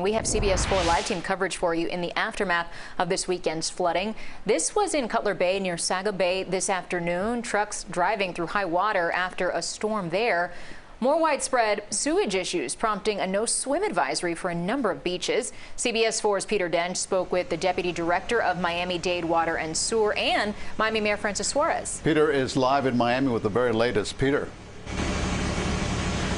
We have CBS 4 live team coverage for you in the aftermath of this weekend's flooding. This was in Cutler Bay near Saga Bay this afternoon. Trucks driving through high water after a storm there. More widespread sewage issues prompting a no-swim advisory for a number of beaches. CBS 4's Peter Dench spoke with the Deputy Director of Miami-Dade Water and Sewer and Miami Mayor Francis Suarez. Peter is live in Miami with the very latest. Peter.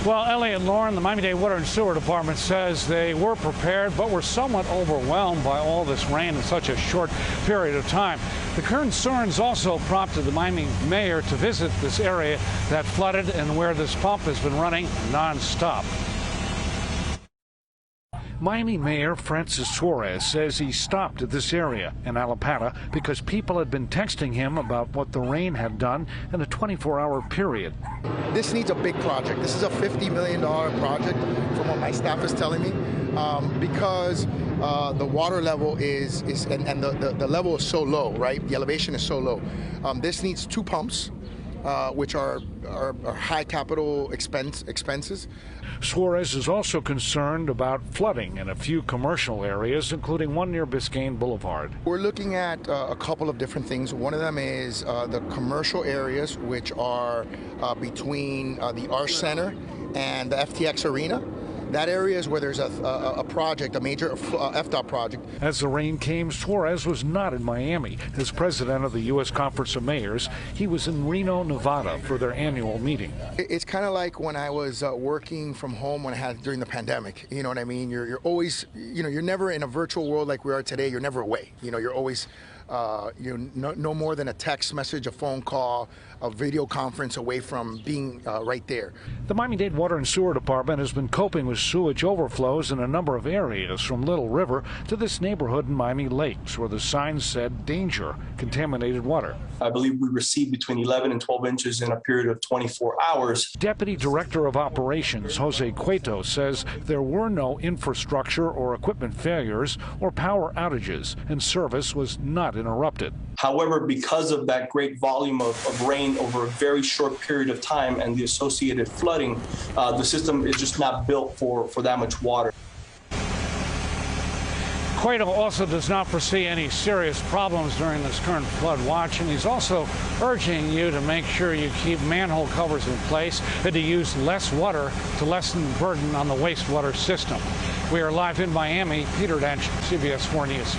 Well, Elliot and Lauren, the Miami-Dade Water and Sewer Department says they were prepared, but were somewhat overwhelmed by all this rain in such a short period of time. The concerns also prompted the Miami mayor to visit this area that flooded and where this pump has been running nonstop. Miami Mayor Francis Suarez says he stopped at this area in Allapattah because people had been texting him about what the rain had done in a 24-hour period. This needs a big project. This is a $50 million project from what my staff is telling me because the water level is the level is so low, right? The elevation is so low. This needs 2 pumps. Which are high capital expenses. Suarez is also concerned about flooding in a few commercial areas, including one near Biscayne Boulevard. We're looking at a couple of different things. One of them is the commercial areas, which are between the Arch Center and the FTX Arena. That area is where there's a project, a major FDOT project. As the rain came, Suarez was not in Miami. As president of the U.S. Conference of Mayors, he was in Reno, Nevada for their annual meeting. It's kind of like when I was working from home when I had during the pandemic. You know what I mean? You're always, you're never in a virtual world like we are today. You're never away. You're always no more than a text message, a phone call, a video conference away from being right there. The Miami-Dade Water and Sewer Department has been coping with sewage overflows in a number of areas, from Little River to this neighborhood in Miami Lakes, where the sign said danger, contaminated water. I believe we received between 11 and 12 inches in a period of 24 hours. Deputy Director of Operations Jose Cueto says there were no infrastructure or equipment failures or power outages, and service was not interrupted. However, because of that great volume of rain over a very short period of time and the associated flooding, the system is just not built for that much water. Cueto also does not foresee any serious problems during this current flood watch, and he's also urging you to make sure you keep manhole covers in place and to use less water to lessen the burden on the wastewater system. We are live in Miami. Peter Dench, CBS 4 News.